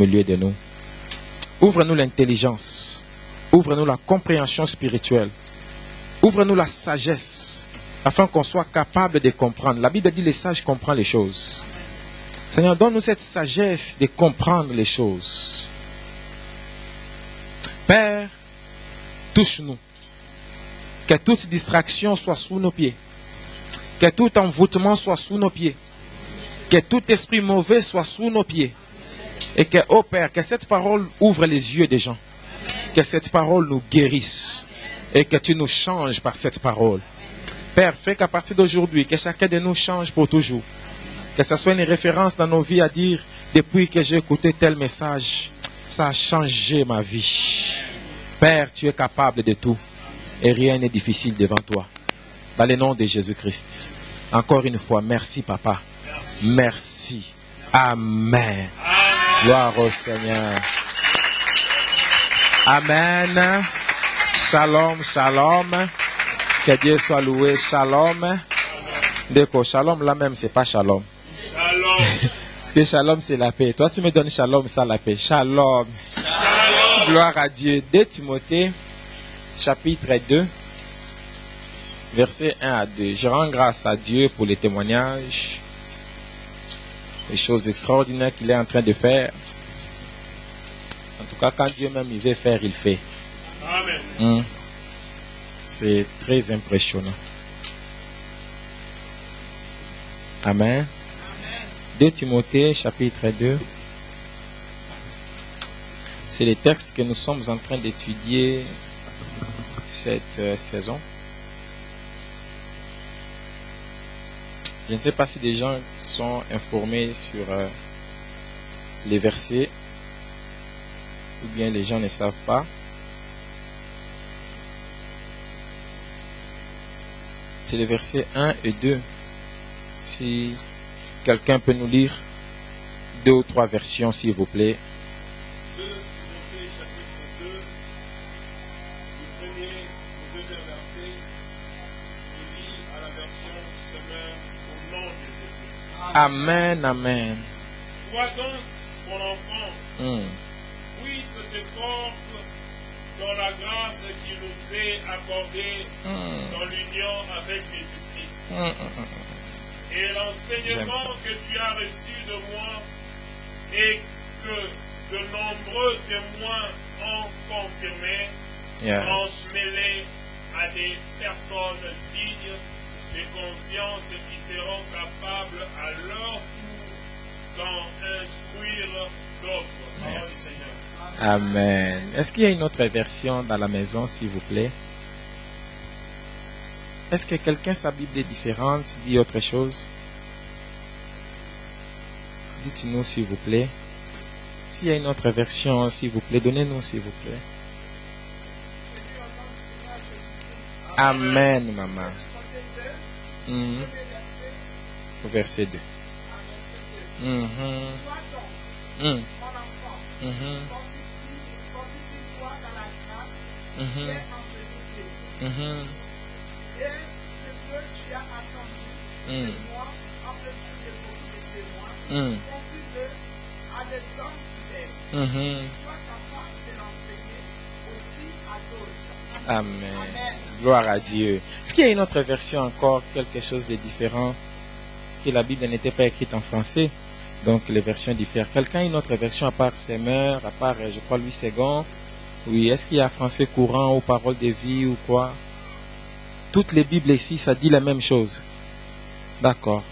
milieu de nous. Ouvre-nous l'intelligence. Ouvre-nous la compréhension spirituelle. Ouvre-nous la sagesse, afin qu'on soit capable de comprendre. La Bible dit les sages comprennent les choses. Seigneur, donne-nous cette sagesse de comprendre les choses. Père, touche-nous. Que toute distraction soit sous nos pieds. Que tout envoûtement soit sous nos pieds. Que tout esprit mauvais soit sous nos pieds. Et que, ô Père, que cette parole ouvre les yeux des gens. Que cette parole nous guérisse. Et que tu nous changes par cette parole. Père, fais qu'à partir d'aujourd'hui, que chacun de nous change pour toujours. Que ce soit une référence dans nos vies à dire, depuis que j'ai écouté tel message, ça a changé ma vie. Père, tu es capable de tout. Et rien n'est difficile devant toi. Dans le nom de Jésus-Christ. Encore une fois, merci Papa. Merci. Amen. Gloire au Seigneur. Amen. Shalom, shalom. Que Dieu soit loué. Shalom. D'accord, shalom là même, c'est pas shalom. Shalom. Parce que shalom, c'est la paix. Toi, tu me donnes shalom, ça la paix. Shalom. Shalom. Gloire à Dieu. 2 Timothée, chapitre 2, versets 1 à 2. Je rends grâce à Dieu pour les témoignages, les choses extraordinaires qu'il est en train de faire. En tout cas, quand Dieu même il veut faire, il fait. Amen. C'est très impressionnant. Amen. 2 Timothée, chapitre 2. C'est les textes que nous sommes en train d'étudier cette saison. Je ne sais pas si des gens sont informés sur les versets ou bien les gens ne savent pas. C'est les versets 1 et 2. Si quelqu'un peut nous lire 2 ou 3 versions, s'il vous plaît. 2 Timothée chapitre 2, du premier au deuxième verset, je lis à la version Semeur au nom de Jésus. Amen, amen. Toi donc, mon enfant, puisse tes forces dans la grâce qui nous est accordée dans l'union avec Jésus-Christ. Et l'enseignement que tu as reçu de moi et que de nombreux témoins ont confirmé, transmets-les à des personnes dignes de confiance qui seront capables à leur tour d'en instruire d'autres. Merci. Amen. Est-ce qu'il y a une autre version dans la maison, s'il vous plaît? Est-ce que quelqu'un, sa Bible est différente, dit autre chose? Dites-nous, s'il vous plaît. S'il y a une autre version, s'il vous plaît, donnez-nous, s'il vous plaît. Amen, maman. Verset 2. Et ce que tu as attendu de moi, en présence de beaucoup de témoins, confie-le à des hommes fidèles, qui soient capables de l'enseigner aussi à d'autres. Amen. Amen. Gloire à Dieu. Est-ce qu'il y a une autre version encore, quelque chose de différent? Parce que la Bible n'était pas écrite en français, donc les versions diffèrent. Quelqu'un a une autre version à part Semeur, à part, je crois, Louis II? Oui, est-ce qu'il y a français courant ou paroles de vie ou quoi? Toutes les Bibles ici, ça dit la même chose. D'accord.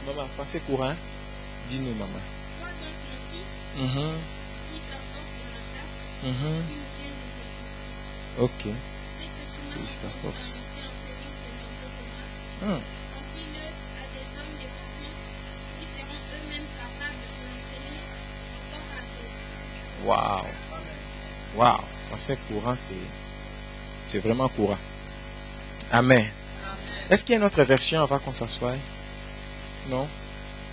Maman, français courant, dis-nous, maman. Toi donc, mon fils, puisse la force de ma grâce, qui nous vient de Jésus-Christ. Ok. C'est que tu m'as Puisse la entendu force. annoncer en présence de nombreux témoins. Confie-le à des hommes de confiance qui seront eux-mêmes capables de l'enseigner encore à d'autres. Waouh. Waouh. Français courant, c'est vraiment courant. Amen. Est-ce qu'il y a une autre version avant qu'on s'assoie? Non?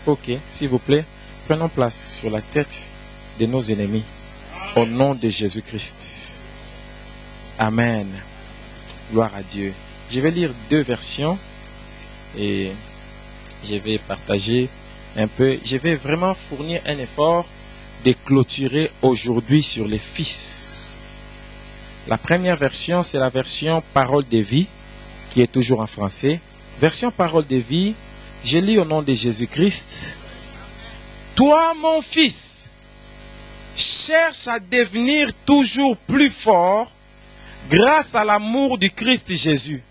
Ok, s'il vous plaît, prenons place sur la tête de nos ennemis. Au nom de Jésus-Christ. Amen. Gloire à Dieu. Je vais lire 2 versions et je vais partager un peu. Je vais vraiment fournir un effort de clôturer aujourd'hui sur les fils. La première version, c'est la version Parole de vie, qui est toujours en français. Version Parole de vie, je lis au nom de Jésus-Christ. Toi, mon fils, cherche à devenir toujours plus fort grâce à l'amour du Christ Jésus.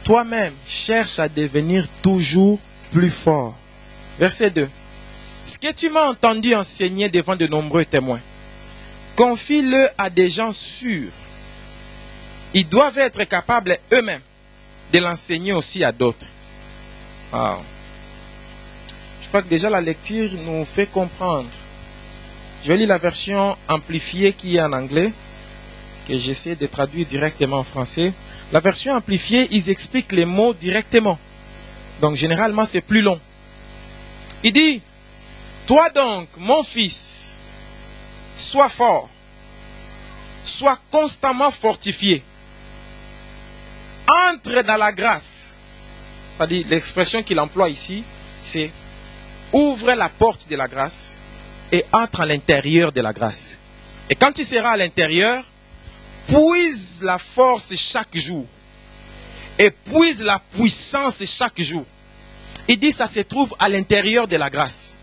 Toi-même, cherche à devenir toujours plus fort. Verset 2. Ce que tu m'as entendu enseigner devant de nombreux témoins, confie-le à des gens sûrs. Ils doivent être capables eux-mêmes de l'enseigner aussi à d'autres. Wow. Je crois que déjà la lecture nous fait comprendre. Je lis la version amplifiée qui est en anglais, que j'essaie de traduire directement en français. La version amplifiée, ils expliquent les mots directement. Donc généralement c'est plus long. Il dit, toi donc, mon fils, sois fort, sois constamment fortifié. Entre dans la grâce. C'est-à-dire, l'expression qu'il emploie ici, c'est ouvre la porte de la grâce et entre à l'intérieur de la grâce. Et quand tu seras à l'intérieur, puise la force chaque jour. Et puise la puissance chaque jour. Il dit ça se trouve à l'intérieur de la grâce.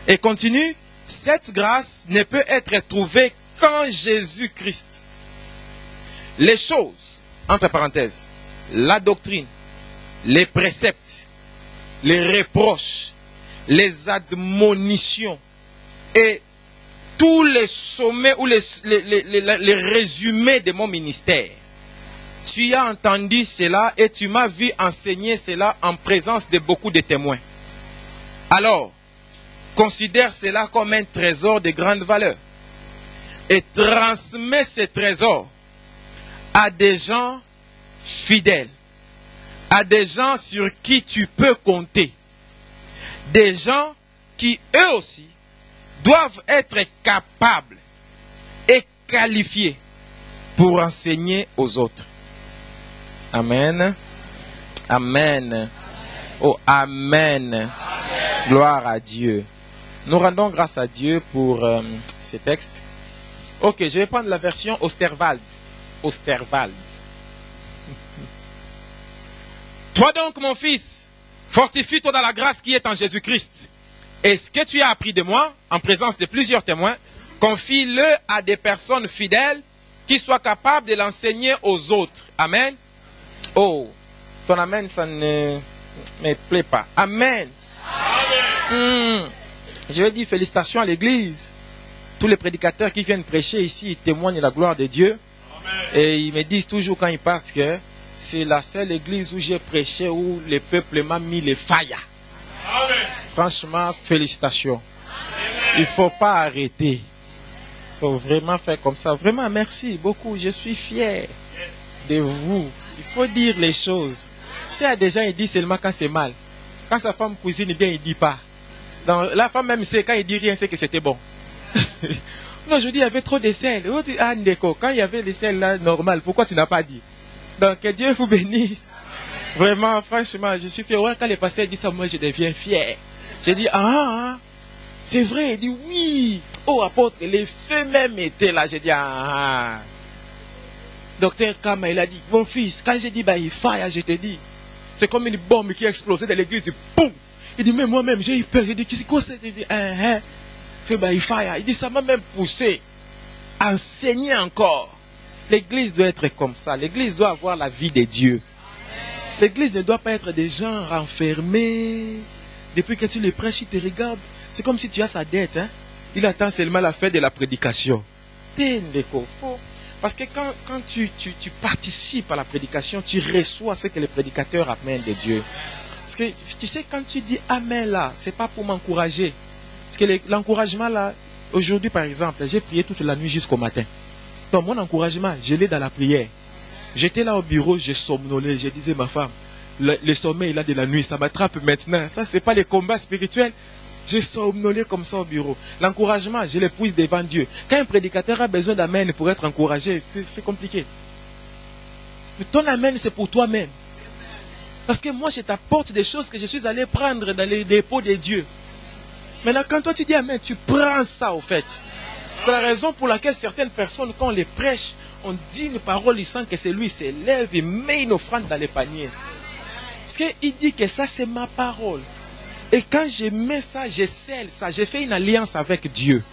Et continue, cette grâce ne peut être trouvée qu'en Jésus-Christ. Les choses, entre parenthèses, la doctrine, les préceptes, les reproches, les admonitions et tous les sommets ou les résumés de mon ministère. Tu as entendu cela et tu m'as vu enseigner cela en présence de beaucoup de témoins. Alors, considère cela comme un trésor de grande valeur et transmets ce trésor à des gens fidèles, à des gens sur qui tu peux compter, des gens qui eux aussi doivent être capables et qualifiés pour enseigner aux autres. Amen. Amen. Oh, amen. Amen. Gloire à Dieu. Nous rendons grâce à Dieu pour ces textes. Ok, je vais prendre la version Osterwald. Osterwald. Toi donc, mon fils, fortifie-toi dans la grâce qui est en Jésus-Christ. Et ce que tu as appris de moi, en présence de plusieurs témoins, confie-le à des personnes fidèles qui soient capables de l'enseigner aux autres. Amen. Oh, ton amen, ça ne me plaît pas. Amen. Amen. Je vais dire félicitations à l'église. Tous les prédicateurs qui viennent prêcher ici, ils témoignent de la gloire de Dieu. Amen. Et ils me disent toujours quand ils partent que c'est la seule église où j'ai prêché, où le peuple m'a mis les failles. Amen. Franchement, félicitations. Amen. Il ne faut pas arrêter. Il faut vraiment faire comme ça. Vraiment, merci beaucoup. Je suis fier de vous. Il faut dire les choses. Si des gens ils disent seulement quand c'est mal. Quand sa femme cuisine bien, il ne dit pas. Donc, la femme même sait, quand il dit rien, c'est que c'était bon. Non, je dis, il y avait trop de sel. Ah, Ndeko, quand il y avait les sels là, normal, pourquoi tu n'as pas dit? Donc, que Dieu vous bénisse. Vraiment, franchement, je suis fier. Ouais, quand les pasteurs disent ça, moi, je deviens fier. J'ai dit, c'est vrai. Il dit, oui. Oh, apôtre, les feux même étaient là. J'ai dit, Docteur Kama, il a dit, mon fils, quand j'ai dit, il faille, je te dis. C'est comme une bombe qui a explosé dans l'église. Boum. Il dit, mais moi-même, j'ai eu peur. J'ai dit, qu'est-ce que c'est? Il dit, c'est il faille. Il dit, ça m'a même poussé à enseigner encore. L'église doit être comme ça. L'église doit avoir la vie de Dieu. L'église ne doit pas être des gens renfermés. Depuis que tu les prêches, ils te regardent. C'est comme si tu as sa dette. Hein? Il attend seulement la fin de la prédication. Parce que quand tu participes à la prédication, tu reçois ce que les prédicateurs amènent de Dieu. Parce que tu sais, quand tu dis Amen là, ce n'est pas pour m'encourager. Parce que l'encouragement là, aujourd'hui par exemple, j'ai prié toute la nuit jusqu'au matin. Donc mon encouragement, je l'ai dans la prière. J'étais là au bureau, je somnolais, je disais ma femme, le sommeil là de la nuit, ça m'attrape maintenant. Ça, ce n'est pas les combats spirituels. J'ai somnolé comme ça au bureau. L'encouragement, je l'épuise devant Dieu. Quand un prédicateur a besoin d'amen pour être encouragé, c'est compliqué. Mais ton amen, c'est pour toi-même. Parce que moi, je t'apporte des choses que je suis allé prendre dans les dépôts de Dieu. Maintenant, quand toi tu dis amen, tu prends ça au fait. C'est la raison pour laquelle certaines personnes, quand on les prêche, on dit une parole, ils sentent que c'est lui, il s'élève, il met une offrande dans les paniers. Parce qu'il dit que ça, c'est ma parole. Et quand je mets ça, je scelle ça, j'ai fait une alliance avec Dieu.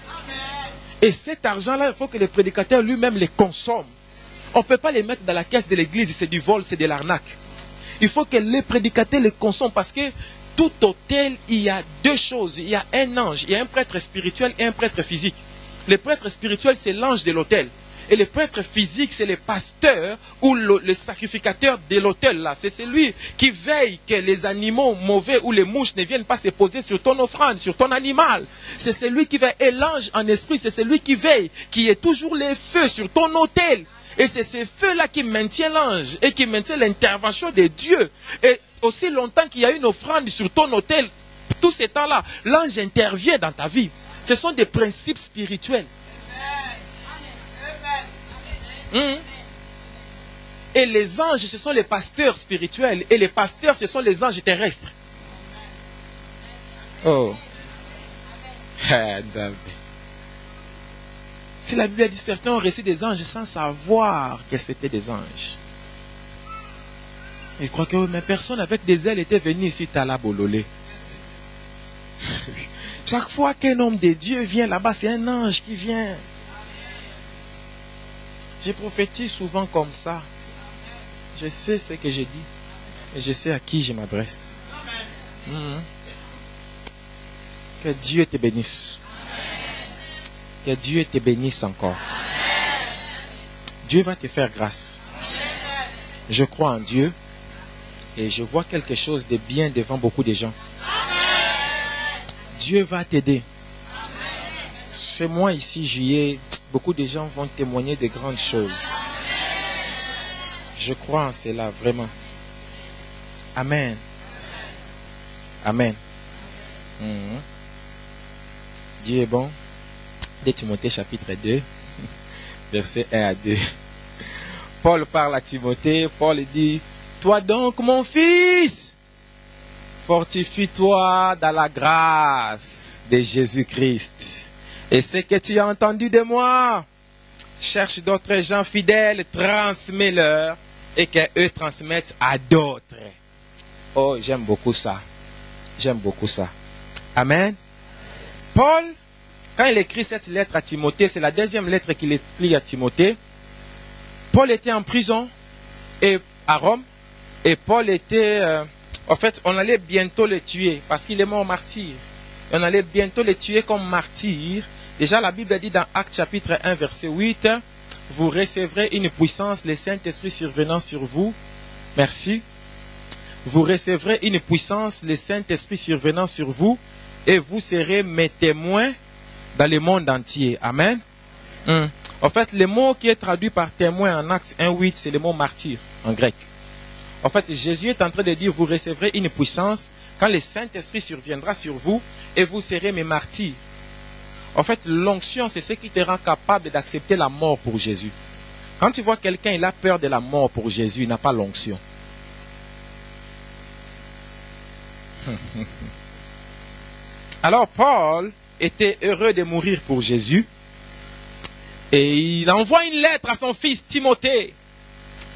Et cet argent-là, il faut que le prédicateur lui-même les consomme. On ne peut pas les mettre dans la caisse de l'église, c'est du vol, c'est de l'arnaque. Il faut que les prédicateurs les consomment parce que tout autel, il y a deux choses. Il y a un ange, il y a un prêtre spirituel et un prêtre physique. Le prêtre spirituel, c'est l'ange de l'autel. Et le prêtre physique, c'est le pasteur ou le sacrificateur de l'autel là. C'est celui qui veille que les animaux mauvais ou les mouches ne viennent pas se poser sur ton offrande, sur ton animal. C'est celui qui veille. Et l'ange en esprit, c'est celui qui veille, qui est toujours les feux sur ton autel. Et c'est ces feux-là qui maintiennent l'ange et qui maintiennent l'intervention de Dieu. Et aussi longtemps qu'il y a une offrande sur ton autel, tout ce temps-là, l'ange intervient dans ta vie. Ce sont des principes spirituels. Et les anges, ce sont les pasteurs spirituels. Et les pasteurs, ce sont les anges terrestres. Oh. Si la Bible dit certains ont reçu des anges sans savoir que c'était des anges. Je crois que mes personnes avec des ailes étaient venues ici, Tala Bololé. Chaque fois qu'un homme de Dieu vient là-bas, c'est un ange qui vient. Je prophétise souvent comme ça. Je sais ce que je dis. Et je sais à qui je m'adresse. Que Dieu te bénisse. Que Dieu te bénisse encore. Dieu va te faire grâce. Je crois en Dieu. Et je vois quelque chose de bien devant beaucoup de gens. Dieu va t'aider. Ce mois ici, juillet, beaucoup de gens vont témoigner de grandes choses. Je crois en cela, vraiment. Amen. Amen. Dieu est bon. De Timothée chapitre 2, versets 1 à 2. Paul parle à Timothée. Paul dit, toi donc, mon fils, fortifie-toi dans la grâce de Jésus-Christ. Et ce que tu as entendu de moi, cherche d'autres gens fidèles, transmets-leur et qu'eux transmettent à d'autres. Oh, j'aime beaucoup ça. J'aime beaucoup ça. Amen. Paul, quand il écrit cette lettre à Timothée, c'est la deuxième lettre qu'il écrit à Timothée. Paul était en prison et à Rome. Et Paul était... en fait, on allait bientôt le tuer parce qu'il est mort martyr. On allait bientôt le tuer comme martyr. Déjà, la Bible dit dans Actes chapitre 1, verset 8, « Vous recevrez une puissance, le Saint-Esprit survenant sur vous. » Merci. « Vous recevrez une puissance, le Saint-Esprit survenant sur vous, et vous serez mes témoins dans le monde entier. » Amen. En fait, le mot qui est traduit par témoin en Actes 1, 8, c'est le mot martyr en grec. En fait, Jésus est en train de dire, vous recevrez une puissance quand le Saint-Esprit surviendra sur vous et vous serez mes martyrs. En fait, l'onction, c'est ce qui te rend capable d'accepter la mort pour Jésus. Quand tu vois quelqu'un, il a peur de la mort pour Jésus, il n'a pas l'onction. Alors, Paul était heureux de mourir pour Jésus et il envoie une lettre à son fils Timothée.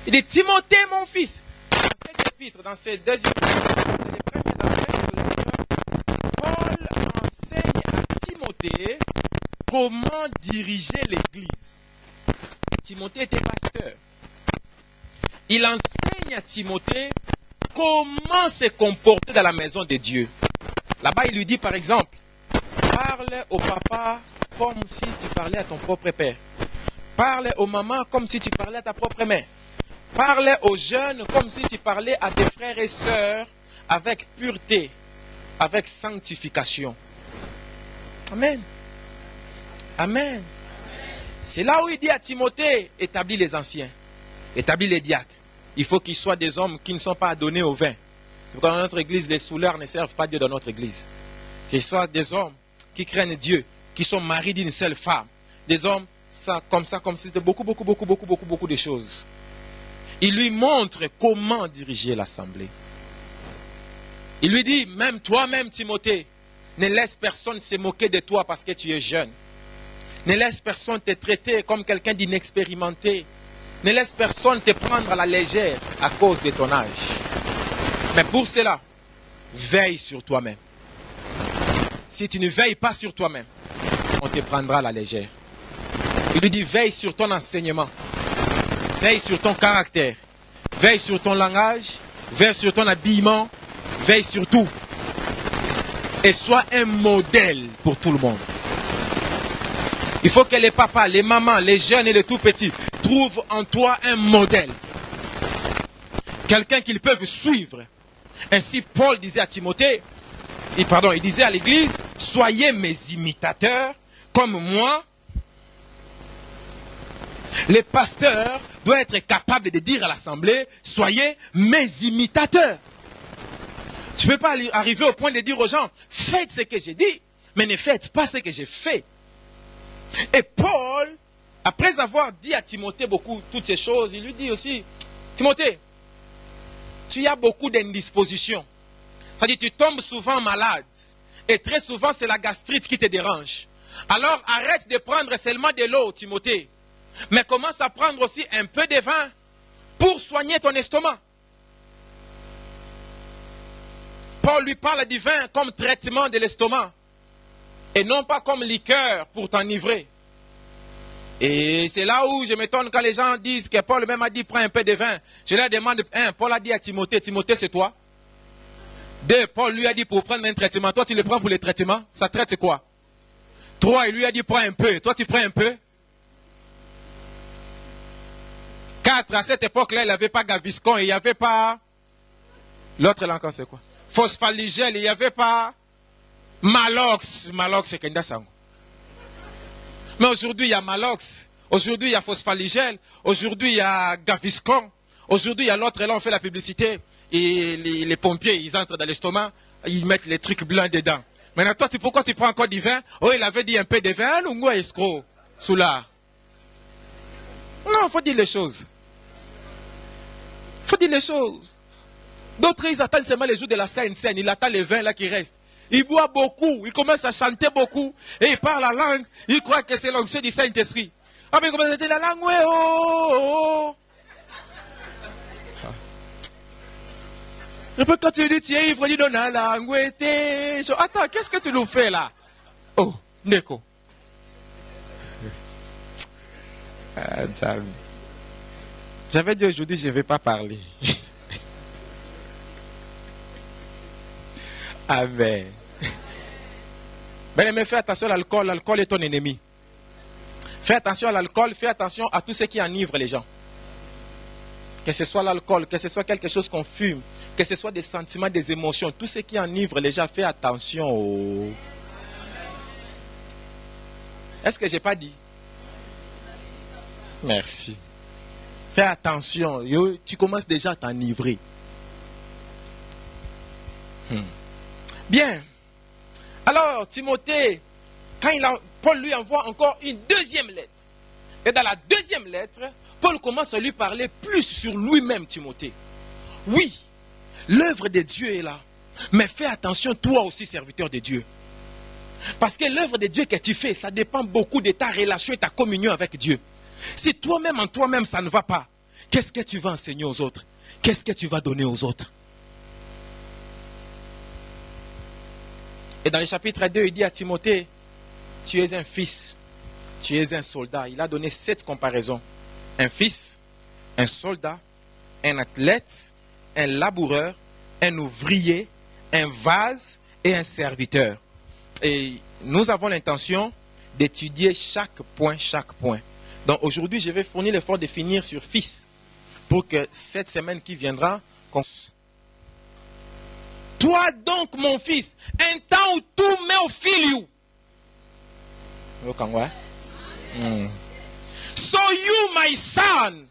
Il dit, Timothée, mon fils, dans ces deux épîtres, Paul enseigne à Timothée comment diriger l'église. Timothée était pasteur. Il enseigne à Timothée comment se comporter dans la maison de Dieu. Là-bas, il lui dit par exemple, parle au papa comme si tu parlais à ton propre père. Parle aux mamans comme si tu parlais à ta propre mère. Parle aux jeunes comme si tu parlais à tes frères et sœurs avec pureté, avec sanctification. Amen. Amen. C'est là où il dit à Timothée, établis les anciens, établis les diacres. Il faut qu'ils soient des hommes qui ne sont pas adonnés au vin. C'est pourquoi dans notre église, les souleurs ne servent pas Dieu dans notre église. Qu'ils soient des hommes qui craignent Dieu, qui sont mariés d'une seule femme. Des hommes comme ça, c'était beaucoup de choses. Il lui montre comment diriger l'assemblée. Il lui dit, même toi-même Timothée, Ne laisse personne se moquer de toi parce que tu es jeune. Ne laisse personne te traiter comme quelqu'un d'inexpérimenté. Ne laisse personne te prendre à la légère à cause de ton âge. Mais pour cela, veille sur toi-même. Si tu ne veilles pas sur toi-même, on te prendra à la légère. Il lui dit, veille sur ton enseignement. Veille sur ton caractère. Veille sur ton langage. Veille sur ton habillement. Veille sur tout. Et sois un modèle pour tout le monde. Il faut que les papas, les mamans, les jeunes et les tout petits trouvent en toi un modèle. Quelqu'un qu'ils peuvent suivre. Ainsi, Paul disait à Timothée, il disait à l'église, soyez mes imitateurs comme moi. Les pasteurs doivent être capables de dire à l'assemblée, soyez mes imitateurs. Tu ne peux pas arriver au point de dire aux gens, faites ce que j'ai dit, mais ne faites pas ce que j'ai fait. Et Paul, après avoir dit à Timothée beaucoup toutes ces choses, il lui dit aussi, Timothée, tu as beaucoup d'indispositions. C'est-à-dire tu tombes souvent malade. Et très souvent c'est la gastrite qui te dérange. Alors arrête de prendre seulement de l'eau, Timothée. Mais commence à prendre aussi un peu de vin pour soigner ton estomac. Paul lui parle du vin comme traitement de l'estomac. Et non pas comme liqueur pour t'enivrer. Et c'est là où je m'étonne quand les gens disent que Paul même a dit prends un peu de vin. Je leur demande, Paul a dit à Timothée, Timothée c'est toi. 2, Paul lui a dit pour prendre un traitement. Toi tu le prends pour le traitement. Ça traite quoi? 3, il lui a dit prends un peu. Toi tu prends un peu. 4, à cette époque-là, il n'y avait pas Gaviscon, il n'y avait pas... L'autre là encore c'est quoi? Phosphaligel, il n'y avait pas... Malox. Malox c'est Kendasango. Mais aujourd'hui il y a Malox. Aujourd'hui il y a Phosphaligel. Aujourd'hui il y a Gaviscon. Aujourd'hui il y a l'autre, là on fait la publicité. Et les pompiers, ils entrent dans l'estomac, ils mettent les trucs blancs dedans. Maintenant, toi, pourquoi tu prends encore du vin? Oh, il avait dit un peu de vin, ou escroc, sous là. Non, il faut dire les choses. Il faut dire les choses. D'autres, ils attendent seulement les jours de la Sainte-Seine. Ils attendent les vins là qui restent. Ils boivent beaucoup, ils commencent à chanter beaucoup, et ils parlent la langue. Ils croient que c'est l'onction du Saint-Esprit. Ah, mais comment c'était la langue? Ouais, oh. Et puis quand tu dis, tu es ivre, dis non, la langue, attends, qu'est-ce que tu nous fais là? Oh, Neko. J'avais dit aujourd'hui, je ne vais pas parler. Amen. Mais fais attention à l'alcool, l'alcool est ton ennemi. Fais attention à l'alcool, fais attention à tout ce qui enivre les gens. Que ce soit l'alcool, que ce soit quelque chose qu'on fume, que ce soit des sentiments, des émotions, tout ce qui enivre les gens, fais attention. Est-ce que je n'ai pas dit? Merci. Fais attention, tu commences déjà à t'enivrer. Bien. Alors, Timothée, Paul lui envoie encore une deuxième lettre. Et dans la deuxième lettre, Paul commence à lui parler plus sur lui-même, Timothée. Oui, l'œuvre de Dieu est là. Mais fais attention, toi aussi, serviteur de Dieu. Parce que l'œuvre de Dieu que tu fais, ça dépend beaucoup de ta relation et ta communion avec Dieu. Si toi-même, en toi-même, ça ne va pas, qu'est-ce que tu vas enseigner aux autres? Qu'est-ce que tu vas donner aux autres? Et dans le chapitre 2, il dit à Timothée, tu es un fils, tu es un soldat. Il a donné 7 comparaisons. Un fils, un soldat, un athlète, un laboureur, un ouvrier, un vase et un serviteur. Et nous avons l'intention d'étudier chaque point. Donc aujourd'hui, je vais fournir l'effort de finir sur fils pour que cette semaine qui viendra, toi donc, mon fils, un temps où tout met au fil. So you, my son.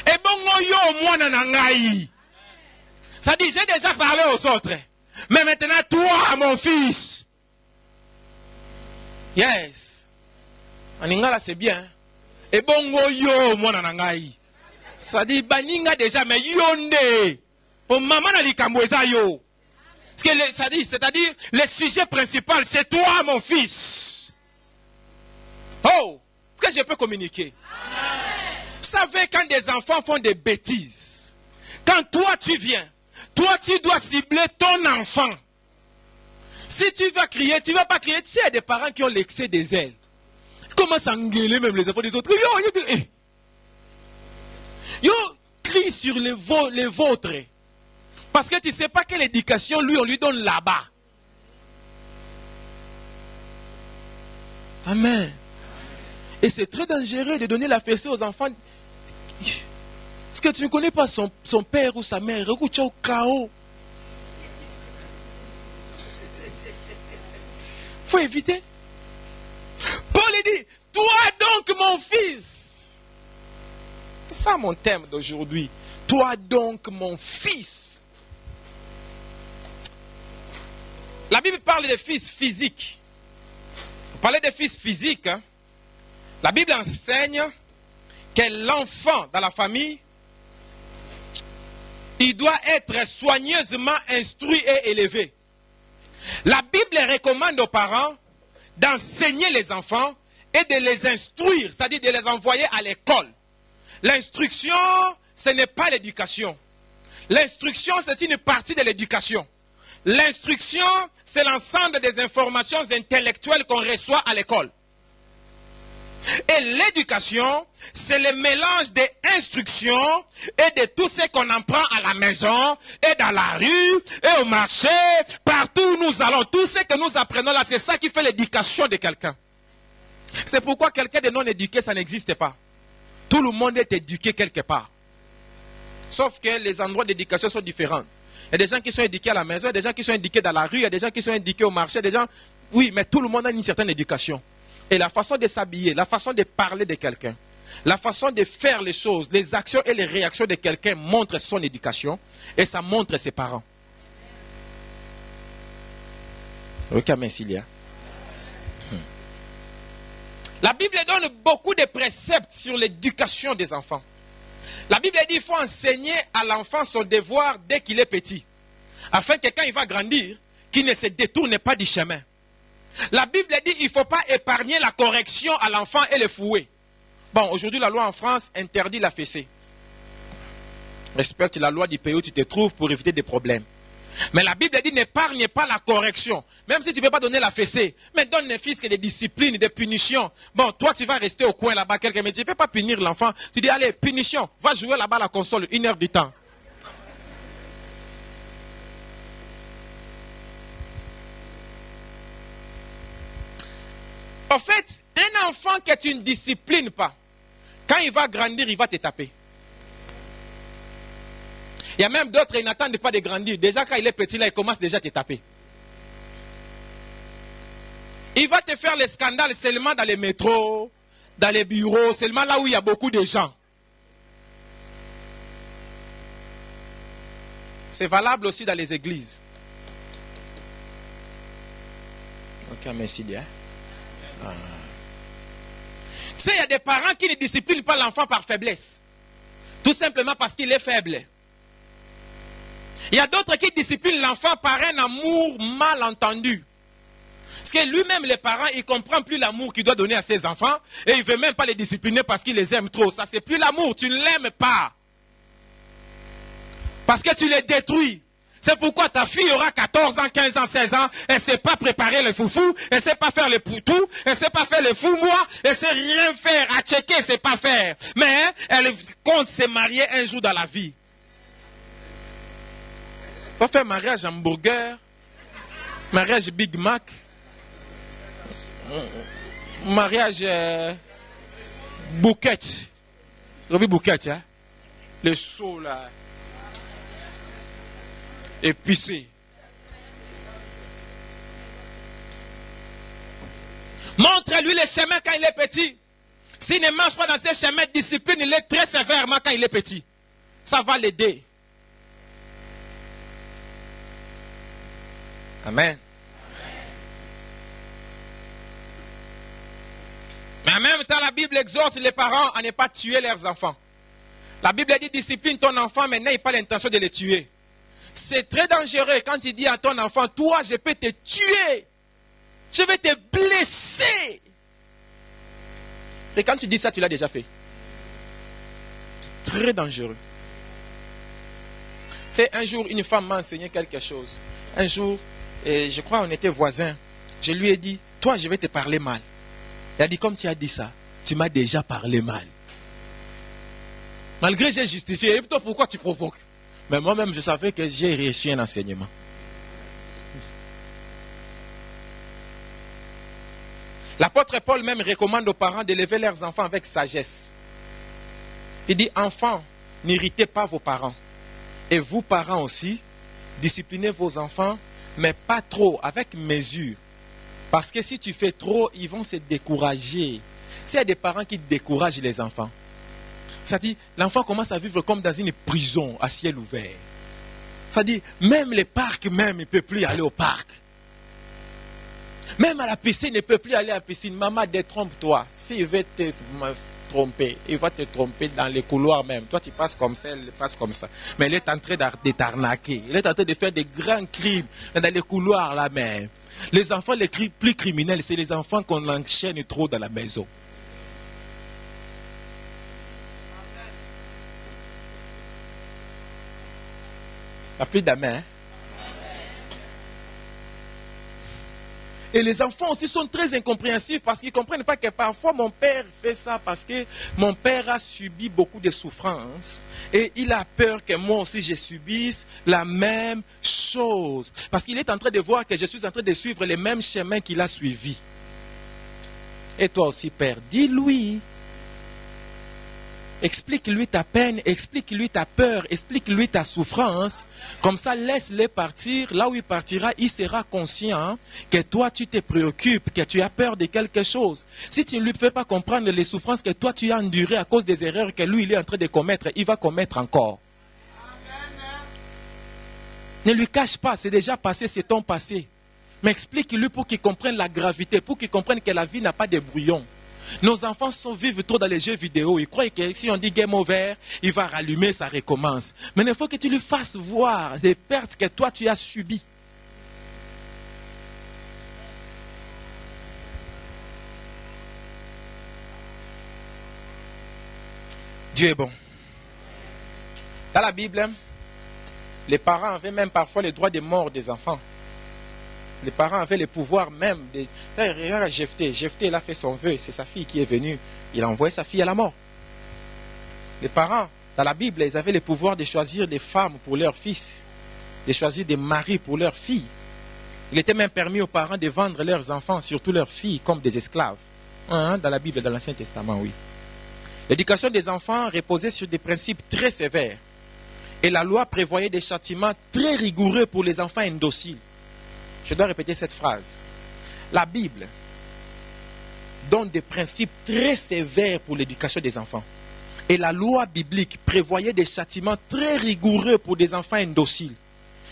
Et bon, yo, moi, nanangaï. Ça dit, j'ai déjà parlé aux autres. Mais maintenant, toi, mon fils. Yes. En ingala, c'est bien. Et bon, yo, moi, nanangaï. Ça dit, baninga déjà, mais yonde. Pour maman, na likamweza yo. C'est-à-dire, le sujet principal, c'est toi, mon fils. Oh, est-ce que je peux communiquer? Vous savez, quand des enfants font des bêtises, quand toi tu viens, toi tu dois cibler ton enfant. Si tu vas crier, tu ne vas pas crier. Tu sais, il y a des parents qui ont l'excès des ailes. Ils commencent à engueuler même les enfants des autres. Yo, crie sur les vôtres. Parce que tu ne sais pas quelle éducation lui on lui donne là-bas. Amen. Et c'est très dangereux de donner la fessée aux enfants. Parce que tu ne connais pas son père ou sa mère. Écoute, tu es au chaos. Il faut éviter. Paul dit, toi donc mon fils. C'est ça mon thème d'aujourd'hui. Toi donc mon fils. La Bible parle de fils physiques. Pour parler de fils physiques, hein, la Bible enseigne que l'enfant dans la famille, il doit être soigneusement instruit et élevé. La Bible recommande aux parents d'enseigner les enfants et de les instruire, c'est-à-dire de les envoyer à l'école. L'instruction, ce n'est pas l'éducation. L'instruction, c'est une partie de l'éducation. L'instruction, c'est l'ensemble des informations intellectuelles qu'on reçoit à l'école. Et l'éducation, c'est le mélange des instructions et de tout ce qu'on apprend à la maison, et dans la rue, et au marché, partout où nous allons. Tout ce que nous apprenons là, c'est ça qui fait l'éducation de quelqu'un. C'est pourquoi quelqu'un de non éduqué, ça n'existe pas. Tout le monde est éduqué quelque part. Sauf que les endroits d'éducation sont différents. Il y a des gens qui sont éduqués à la maison, il y a des gens qui sont éduqués dans la rue, il y a des gens qui sont éduqués au marché, des gens... Oui, mais tout le monde a une certaine éducation. Et la façon de s'habiller, la façon de parler de quelqu'un, la façon de faire les choses, les actions et les réactions de quelqu'un montrent son éducation et ça montre ses parents. Ok, Messilia. La Bible donne beaucoup de préceptes sur l'éducation des enfants. La Bible dit qu'il faut enseigner à l'enfant son devoir dès qu'il est petit, afin que quand il va grandir, qu'il ne se détourne pas du chemin. La Bible dit qu'il ne faut pas épargner la correction à l'enfant et le fouet. Bon, aujourd'hui, la loi en France interdit la fessée. Respecte la loi du pays où tu te trouves pour éviter des problèmes. Mais la Bible dit n'épargne pas la correction. Même si tu ne peux pas donner la fessée, mais donne ne fils que des disciplines, des punitions. Bon, toi, tu vas rester au coin là-bas, quelqu'un me dit, tu ne peux pas punir l'enfant. Tu dis, allez, punition, va jouer là-bas à la console, 1 heure du temps. En fait, un enfant que tu ne disciplines pas, quand il va grandir, il va te taper. Il y a même d'autres, ils n'attendent pas de grandir. Déjà, quand il est petit, là, il commence déjà à te taper. Il va te faire les scandales seulement dans les métros, dans les bureaux, seulement là où il y a beaucoup de gens. C'est valable aussi dans les églises. Ok, merci bien. Tu sais, il y a des parents qui ne disciplinent pas l'enfant par faiblesse. Tout simplement parce qu'il est faible. Il y a d'autres qui disciplinent l'enfant par un amour mal entendu. Parce que lui-même, les parents, il ne comprend plus l'amour qu'il doit donner à ses enfants. Et il ne veut même pas les discipliner parce qu'il les aime trop. Ça, c'est plus l'amour. Tu ne l'aimes pas. Parce que tu les détruis. C'est pourquoi ta fille aura 14 ans, 15 ans, 16 ans. Elle ne sait pas préparer le foufou. Elle ne sait pas faire le poutou. Elle ne sait pas faire le fou-moi. Elle ne sait rien faire. À checker, elle ne sait pas faire. Mais elle compte se marier un jour dans la vie. Il faut faire mariage hamburger. Mariage Big Mac. Mariage bouquette. Bouquette, hein? Le seau là. Épicé. Montre-lui le chemin quand il est petit. S'il ne marche pas dans ce chemin, discipline-le très sévèrement quand il est petit. Ça va l'aider. Amen. Mais en même temps, la Bible exhorte les parents à ne pas tuer leurs enfants. La Bible dit discipline ton enfant, mais n'aie pas l'intention de le tuer. C'est très dangereux quand il dit à ton enfant, toi, je peux te tuer. Je vais te blesser. Et quand tu dis ça, tu l'as déjà fait. C'est très dangereux. C'est un jour, une femme m'a enseigné quelque chose. Un jour, je crois on était voisins. Je lui ai dit, toi, je vais te parler mal. Elle a dit, comme tu as dit ça, tu m'as déjà parlé mal. Malgré j'ai justifié. Et toi, pourquoi tu provoques? Mais moi-même, je savais que j'ai reçu un enseignement. L'apôtre Paul même recommande aux parents d'élever leurs enfants avec sagesse. Il dit, enfants, n'irritez pas vos parents. Et vous, parents aussi, disciplinez vos enfants, mais pas trop, avec mesure. Parce que si tu fais trop, ils vont se décourager. S'il y a des parents qui découragent les enfants, ça dit, l'enfant commence à vivre comme dans une prison à ciel ouvert. Ça dit, même les parcs, même, il ne peut plus aller au parc. Même à la piscine, il ne peut plus aller à la piscine. Maman, détrompe-toi. S'il veut te tromper, il va te tromper dans les couloirs même. Toi, tu passes comme ça, elle passe comme ça. Mais il est en train de t'arnaquer. Il est en train de faire des grands crimes dans les couloirs là même. Les enfants les plus criminels, c'est les enfants qu'on enchaîne trop dans la maison. Il n'y a plus d'amen. Et les enfants aussi sont très incompréhensifs parce qu'ils ne comprennent pas que parfois mon père fait ça parce que mon père a subi beaucoup de souffrances et il a peur que moi aussi je subisse la même chose. Parce qu'il est en train de voir que je suis en train de suivre les mêmes chemins qu'il a suivis. Et toi aussi, père, dis-lui. Explique-lui ta peine, explique-lui ta peur, explique-lui ta souffrance. Comme ça, laisse-le partir. Là où il partira, il sera conscient que toi, tu te préoccupes, que tu as peur de quelque chose. Si tu ne lui fais pas comprendre les souffrances que toi, tu as endurées à cause des erreurs que lui, il est en train de commettre, il va commettre encore. Ne lui cache pas, c'est déjà passé, c'est ton passé. Mais explique-lui pour qu'il comprenne la gravité, pour qu'il comprenne que la vie n'a pas de brouillon. Nos enfants vivent trop dans les jeux vidéo. Ils croient que si on dit game over, il va rallumer, ça recommence. Mais il faut que tu lui fasses voir les pertes que toi tu as subies. Dieu est bon. Dans la Bible, les parents avaient même parfois le droit de mort des enfants. Les parents avaient le pouvoir même de... Regarde Jephthé, il a fait son vœu, c'est sa fille qui est venue. Il a envoyé sa fille à la mort. Les parents, dans la Bible, ils avaient le pouvoir de choisir des femmes pour leurs fils, de choisir des maris pour leurs filles. Il était même permis aux parents de vendre leurs enfants, surtout leurs filles, comme des esclaves. Dans la Bible, dans l'Ancien Testament, oui. L'éducation des enfants reposait sur des principes très sévères. Et la loi prévoyait des châtiments très rigoureux pour les enfants indociles. Je dois répéter cette phrase. La Bible donne des principes très sévères pour l'éducation des enfants. Et la loi biblique prévoyait des châtiments très rigoureux pour des enfants indociles.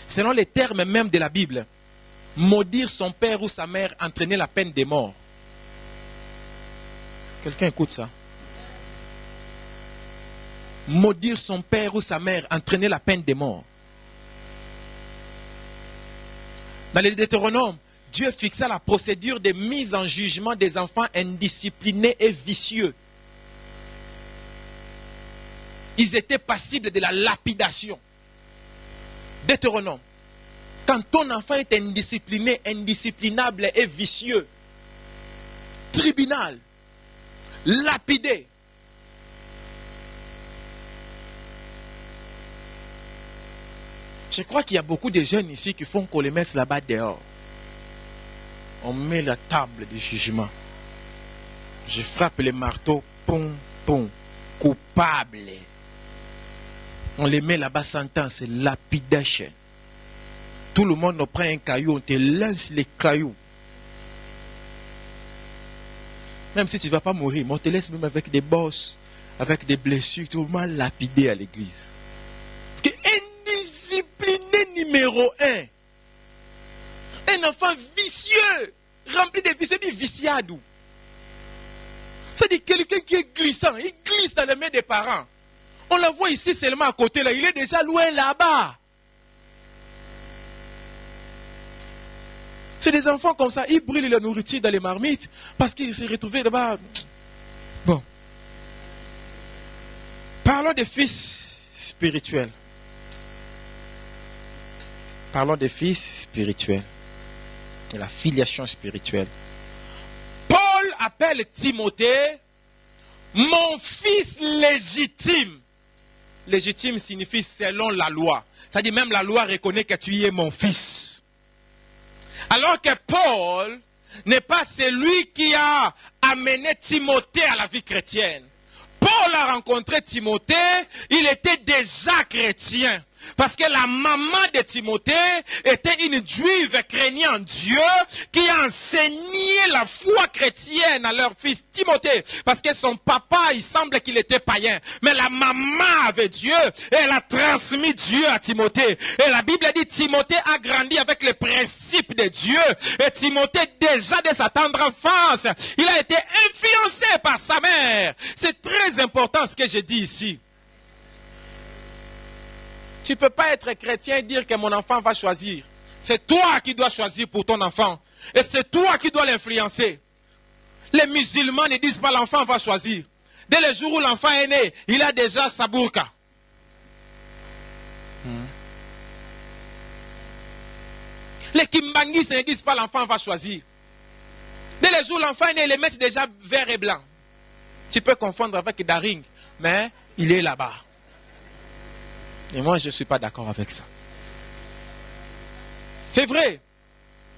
Selon les termes même de la Bible, maudire son père ou sa mère entraînait la peine de mort. Quelqu'un écoute ça? Maudire son père ou sa mère entraînait la peine de mort. Dans les Deutéronomes, Dieu fixa la procédure de mise en jugement des enfants indisciplinés et vicieux. Ils étaient passibles de la lapidation. Deutéronome. Quand ton enfant est indiscipliné, indisciplinable et vicieux, tribunal, lapidé. Je crois qu'il y a beaucoup de jeunes ici qui font qu'on les mette là-bas dehors. On met la table de jugement. Je frappe les marteaux, pom, pom, coupable. On les met là-bas, sentence, lapidation. Tout le monde prend un caillou, on te lance les cailloux. Même si tu ne vas pas mourir, mais on te laisse même avec des bosses, avec des blessures, tout le monde lapidé à l'église. Parce que indiscipliné numéro 1. Un enfant vicieux, rempli de vicieux, mais viciado. C'est-à-dire quelqu'un qui est glissant, il glisse dans les mains des parents. On la voit ici seulement à côté là, il est déjà loin là-bas. C'est des enfants comme ça, ils brûlent la nourriture dans les marmites parce qu'ils se retrouvaient là-bas. Bon. Parlons des fils spirituels. Parlons des fils spirituels. De la filiation spirituelle. Paul appelle Timothée mon fils légitime. Légitime signifie selon la loi. C'est-à-dire même la loi reconnaît que tu es mon fils. Alors que Paul n'est pas celui qui a amené Timothée à la vie chrétienne. Paul a rencontré Timothée, il était déjà chrétien. Parce que la maman de Timothée était une juive craignant Dieu qui a enseigné la foi chrétienne à leur fils Timothée. Parce que son papa, il semble qu'il était païen. Mais la maman avait Dieu et elle a transmis Dieu à Timothée. Et la Bible dit Timothée a grandi avec les principes de Dieu. Et Timothée, déjà dès sa tendre enfance, il a été influencé par sa mère. C'est très important ce que je dis ici. Tu ne peux pas être chrétien et dire que mon enfant va choisir. C'est toi qui dois choisir pour ton enfant. Et c'est toi qui dois l'influencer. Les musulmans ne disent pas l'enfant va choisir. Dès le jour où l'enfant est né, il a déjà sa burqa. Les kimbanguistes ne disent pas l'enfant va choisir. Dès le jour où l'enfant est né, ils le mettent déjà vert et blanc. Tu peux confondre avec Daring, mais il est là-bas. Et moi, je ne suis pas d'accord avec ça. C'est vrai.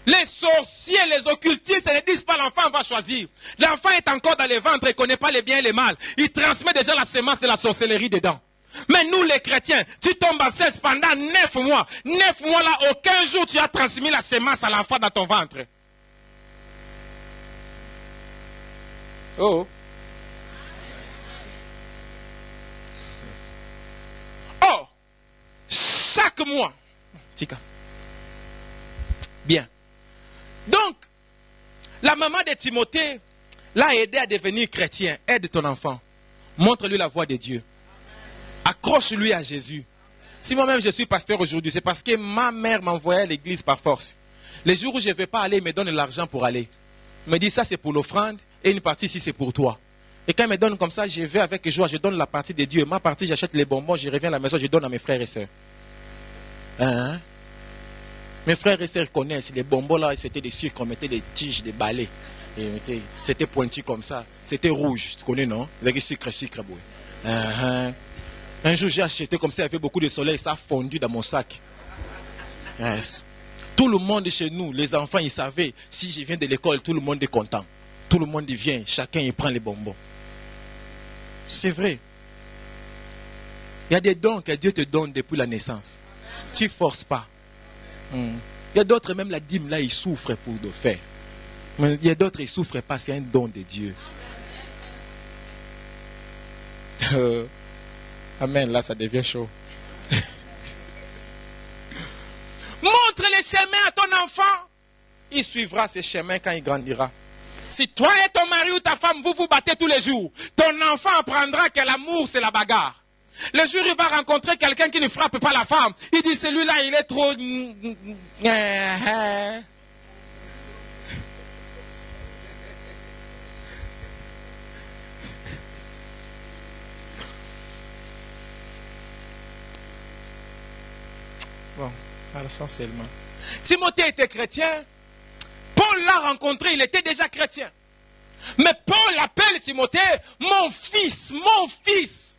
Les sorciers, les occultistes ne disent pas l'enfant va choisir. L'enfant est encore dans le ventre et ne connaît pas les biens et les mal. Il transmet déjà la semence de la sorcellerie dedans. Mais nous les chrétiens, tu tombes enceinte pendant 9 mois. 9 mois là, aucun jour tu as transmis la semence à l'enfant dans ton ventre. Oh. Or, chaque mois, Tika. Bien. Donc, la maman de Timothée l'a aidé à devenir chrétien. Aide ton enfant. Montre-lui la voie de Dieu. Accroche-lui à Jésus. Si moi-même je suis pasteur aujourd'hui, c'est parce que ma mère m'envoyait à l'église par force. Les jours où je ne vais pas aller, elle me donne l'argent pour aller. Elle me dit ça c'est pour l'offrande et une partie ici c'est pour toi. Et quand elle me donne comme ça, je vais avec joie, je donne la partie de Dieu. Ma partie, j'achète les bonbons, je reviens à la maison, je donne à mes frères et sœurs. Hein? Mes frères et sœurs connaissent, les bonbons là, c'était des sucres, on mettait des tiges, des balais. C'était pointu comme ça. C'était rouge, tu connais non? Vous avez sucre, boy. Un jour j'ai acheté comme ça, il y avait beaucoup de soleil, ça a fondu dans mon sac. Yes. Tout le monde chez nous, les enfants, ils savaient, si je viens de l'école, tout le monde est content. Tout le monde y vient, chacun il prend les bonbons. C'est vrai. Il y a des dons que Dieu te donne depuis la naissance. Tu ne forces pas. Il y a d'autres, même la dîme là, ils souffrent pour le faire. Mais il y a d'autres, ils ne souffrent pas, c'est un don de Dieu. Amen, là ça devient chaud. Montre les chemins à ton enfant. Il suivra ces chemins quand il grandira. Si toi et ton mari ou ta femme, vous vous battez tous les jours, ton enfant apprendra que l'amour c'est la bagarre. Le jour où il va rencontrer quelqu'un qui ne frappe pas la femme, il dit celui-là il est trop... Bon, essentiellement. Timothée était chrétien. Paul l'a rencontré, il était déjà chrétien. Mais Paul appelle Timothée mon fils, mon fils.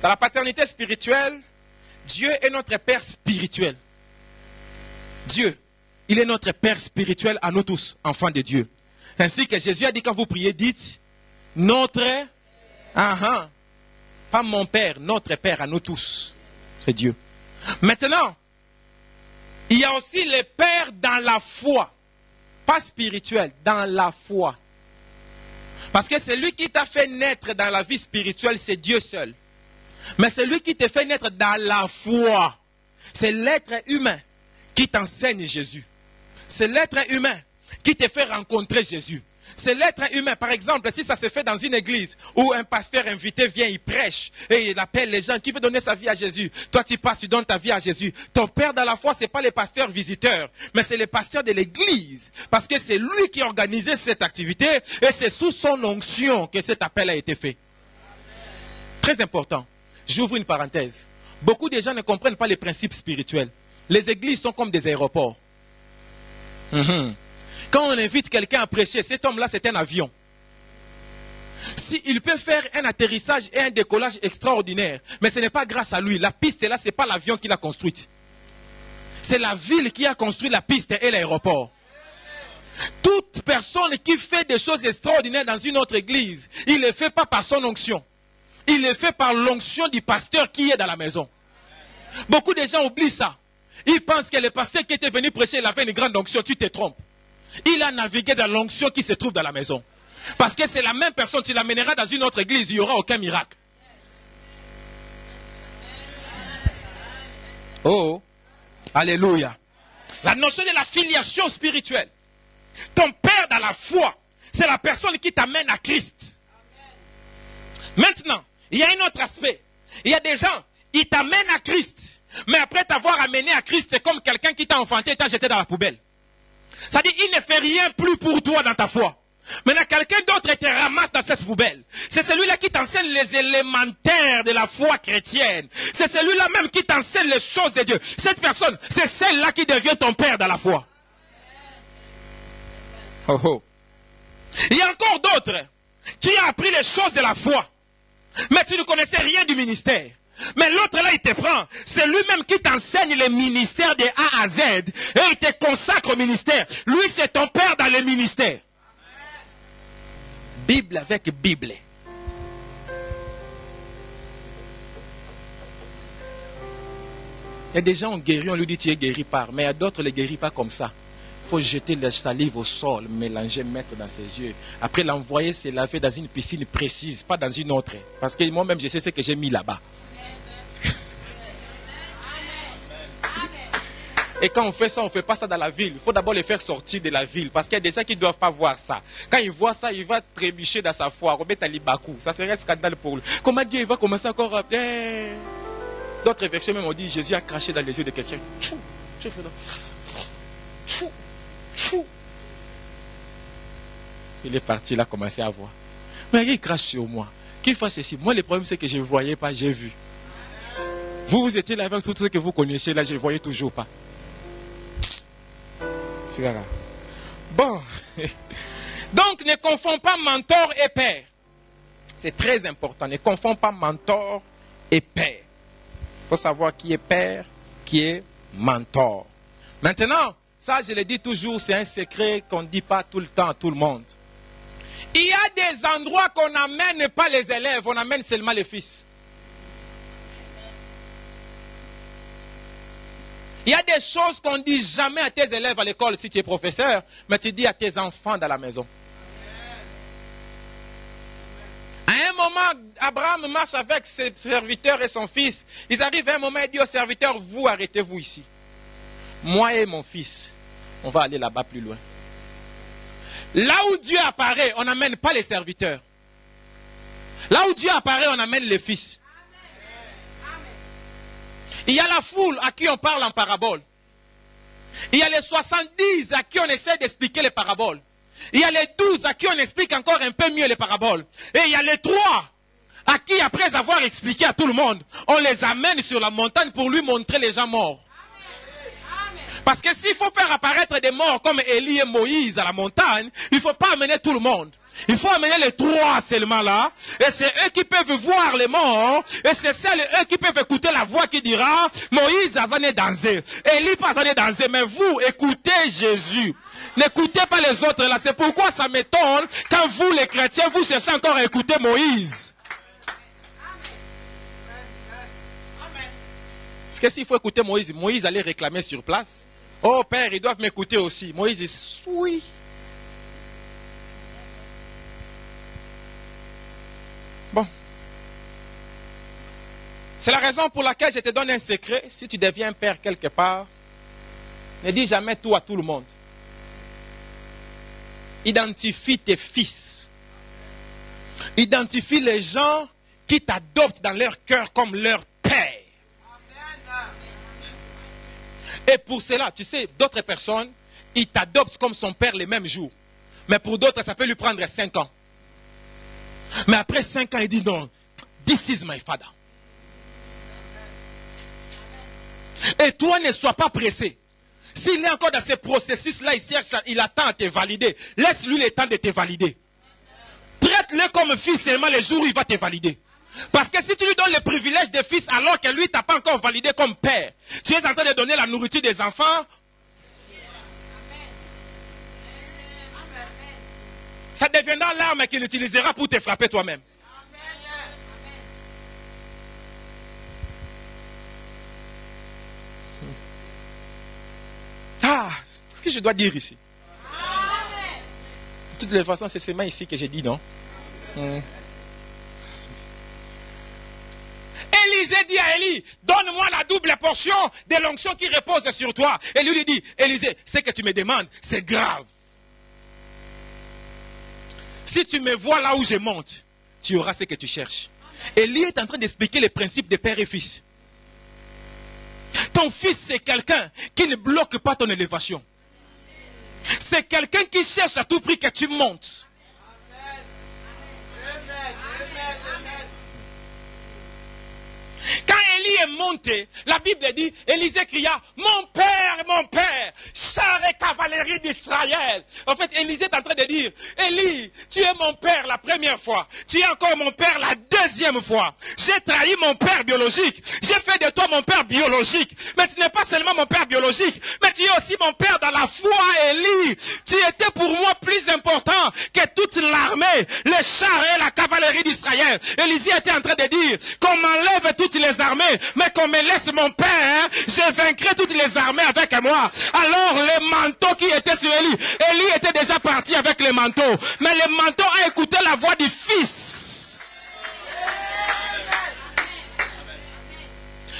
Dans la paternité spirituelle, Dieu est notre Père spirituel. Dieu, il est notre Père spirituel à nous tous, enfants de Dieu. Ainsi que Jésus a dit quand vous priez, dites notre... Pas mon Père, notre Père à nous tous. C'est Dieu. Maintenant, il y a aussi les pères dans la foi. Pas spirituel, dans la foi. Parce que celui qui t'a fait naître dans la vie spirituelle, c'est Dieu seul. Mais celui qui te fait naître dans la foi, c'est l'être humain qui t'enseigne Jésus. C'est l'être humain qui te fait rencontrer Jésus. C'est l'être humain. Par exemple, si ça se fait dans une église où un pasteur invité vient, il prêche et il appelle les gens qui veulent donner sa vie à Jésus. Toi, tu passes, tu donnes ta vie à Jésus. Ton père dans la foi, ce n'est pas les pasteurs visiteurs, mais c'est les pasteurs de l'église. Parce que c'est lui qui a organisé cette activité et c'est sous son onction que cet appel a été fait. Très important. J'ouvre une parenthèse. Beaucoup de gens ne comprennent pas les principes spirituels. Les églises sont comme des aéroports. Quand on invite quelqu'un à prêcher, cet homme-là, c'est un avion. S'il peut faire un atterrissage et un décollage extraordinaire, mais ce n'est pas grâce à lui. La piste là, ce n'est pas l'avion qui l'a construite. C'est la ville qui a construit la piste et l'aéroport. Toute personne qui fait des choses extraordinaires dans une autre église, il ne le fait pas par son onction. Il le fait par l'onction du pasteur qui est dans la maison. Beaucoup de gens oublient ça. Ils pensent que le pasteur qui était venu prêcher, il avait une grande onction. Tu te trompes. Il a navigué dans l'onction qui se trouve dans la maison. Parce que c'est la même personne. Tu l'amèneras dans une autre église, il n'y aura aucun miracle. Oh, alléluia. La notion de la filiation spirituelle. Ton père dans la foi, c'est la personne qui t'amène à Christ. Maintenant, il y a un autre aspect. Il y a des gens, ils t'amènent à Christ. Mais après t'avoir amené à Christ, c'est comme quelqu'un qui t'a enfanté et t'a jeté dans la poubelle. C'est-à-dire, il ne fait rien plus pour toi dans ta foi. Maintenant, quelqu'un d'autre te ramasse dans cette poubelle. C'est celui-là qui t'enseigne les élémentaires de la foi chrétienne. C'est celui-là même qui t'enseigne les choses de Dieu. Cette personne, c'est celle-là qui devient ton père dans la foi. Oh oh. Il y a encore d'autres. Tu as appris les choses de la foi. Mais tu ne connaissais rien du ministère. Mais l'autre là, il te prend. C'est lui-même qui t'enseigne les ministères de A à Z. Et il te consacre au ministère. Lui, c'est ton père dans le ministère. Bible avec Bible. Il y a des gens qui ont guéri, on lui dit tu es guéri par. Mais il y a d'autres qui ne les guérit pas comme ça. Il faut jeter la salive au sol, mélanger, mettre dans ses yeux. Après l'envoyer se laver dans une piscine précise, pas dans une autre. Parce que moi-même, je sais ce que j'ai mis là-bas. Et quand on fait ça, on ne fait pas ça dans la ville. Il faut d'abord les faire sortir de la ville. Parce qu'il y a des gens qui ne doivent pas voir ça. Quand ils voient ça, il va trébucher dans sa foi. Remettre à l'Ibakou. Ça serait un scandale pour lui. Comment Dieu il va commencer encore à... D'autres versions même ont dit, Jésus a craché dans les yeux de quelqu'un. Il est parti, il a commencé à voir. Mais il crache sur moi. Qu'il fasse ceci. Moi, le problème, c'est que je ne voyais pas, j'ai vu. Vous étiez là avec tout ce que vous connaissez, là, je ne voyais toujours pas. C'est grave. Bon. Donc, ne confonds pas mentor et père. C'est très important. Ne confonds pas mentor et père. Il faut savoir qui est père, qui est mentor. Maintenant, ça, je le dis toujours, c'est un secret qu'on ne dit pas tout le temps à tout le monde. Il y a des endroits qu'on n'amène pas les élèves, on amène seulement les fils. Il y a des choses qu'on ne dit jamais à tes élèves à l'école si tu es professeur, mais tu dis à tes enfants dans la maison. À un moment, Abraham marche avec ses serviteurs et son fils. Ils arrivent à un moment et disent aux serviteurs, vous arrêtez-vous ici. Moi et mon fils, on va aller là-bas plus loin. Là où Dieu apparaît, on n'amène pas les serviteurs. Là où Dieu apparaît, on amène les fils. Il y a la foule à qui on parle en parabole. Il y a les 70 à qui on essaie d'expliquer les paraboles. Il y a les 12 à qui on explique encore un peu mieux les paraboles. Et il y a les 3 à qui, après avoir expliqué à tout le monde, on les amène sur la montagne pour lui montrer les gens morts. Parce que s'il faut faire apparaître des morts comme Élie et Moïse à la montagne, il ne faut pas amener tout le monde. Il faut amener les 3 seulement là. Et c'est eux qui peuvent voir les morts. Et c'est eux qui peuvent écouter la voix qui dira, Moïse a zané dansé. Élie pas zané dansé. Mais vous, écoutez Jésus. N'écoutez pas les autres là. C'est pourquoi ça m'étonne quand vous, les chrétiens, vous cherchez encore à écouter Moïse. Parce que s'il faut écouter Moïse, Moïse allait réclamer sur place. Oh Père, ils doivent m'écouter aussi. Moïse dit, oui. Bon. C'est la raison pour laquelle je te donne un secret. Si tu deviens père quelque part, ne dis jamais tout à tout le monde. Identifie tes fils. Identifie les gens qui t'adoptent dans leur cœur comme leur père. Et pour cela, tu sais, d'autres personnes, ils t'adoptent comme son père les mêmes jours. Mais pour d'autres, ça peut lui prendre 5 ans. Mais après 5 ans, il dit non, this is my father. Et toi, ne sois pas pressé. S'il est encore dans ce processus-là, il attend à te valider. Laisse-lui le temps de te valider. Traite-le comme fils seulement les jours où il va te valider. Parce que si tu lui donnes le privilège de fils alors que lui, il t'a pas encore validé comme père, tu es en train de donner la nourriture des enfants. Ça deviendra l'arme qu'il utilisera pour te frapper toi-même. Ah, ce que je dois dire ici. De toutes les façons, c'est seulement ici que j'ai dit, non? Élisée dit à Élie, donne-moi la double portion de l'onction qui repose sur toi. Et lui dit, Élisée, ce que tu me demandes, c'est grave. Si tu me vois là où je monte, tu auras ce que tu cherches. Élie est en train d'expliquer les principes de père et fils. Ton fils, c'est quelqu'un qui ne bloque pas ton élévation. C'est quelqu'un qui cherche à tout prix que tu montes. Quand Élie est monté, la Bible dit, Élisée cria, mon père, char et cavalerie d'Israël. En fait, Élisée est en train de dire, Élie, tu es mon père la première fois, tu es encore mon père la deuxième fois. J'ai trahi mon père biologique, j'ai fait de toi mon père biologique, mais tu n'es pas seulement mon père biologique, mais tu es aussi mon père dans la foi, Élie. Tu étais pour moi plus important que toute l'armée, les chars et la cavalerie d'Israël. Élisée était en train de dire, qu'on m'enlève toutes les armées, mais qu'on me laisse mon père, je vaincrai toutes les armées avec moi. Alors le manteau qui était sur Élie, Élie était déjà parti avec le manteau, mais le manteau a écouté la voix du fils.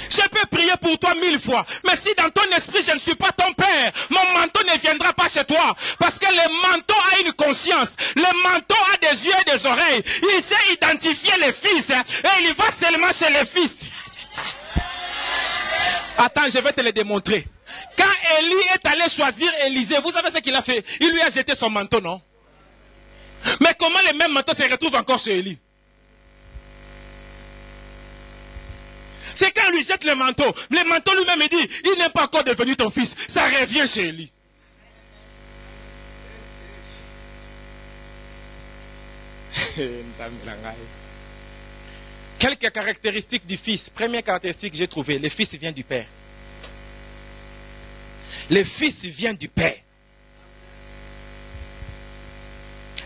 Je peux prier pour toi 1000 fois, mais si dans ton esprit je ne suis pas ton père, mon manteau ne viendra pas chez toi, parce que le manteau a une conscience, le manteau a des yeux et des oreilles, il sait identifier les fils, et il va seulement chez les fils. Attends, je vais te le démontrer. Quand Élie est allé choisir Élisée, vous savez ce qu'il a fait? Il lui a jeté son manteau, non? Mais comment le même manteau se retrouve encore chez Élie? C'est quand il lui jette le manteau lui-même il dit, il n'est pas encore devenu ton fils. Ça revient chez Élie. Quelques caractéristiques du fils. Première caractéristique que j'ai trouvée, le fils vient du père. Le fils vient du père.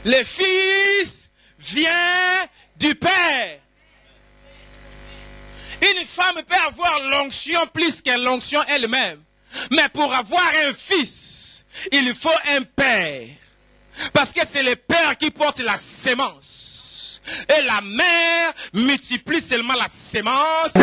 Le fils vient du père. Une femme peut avoir l'onction plus que l'onction elle-même. Mais pour avoir un fils, il faut un père. Parce que c'est le père qui porte la sémence. Et la mère multiplie seulement la sémence.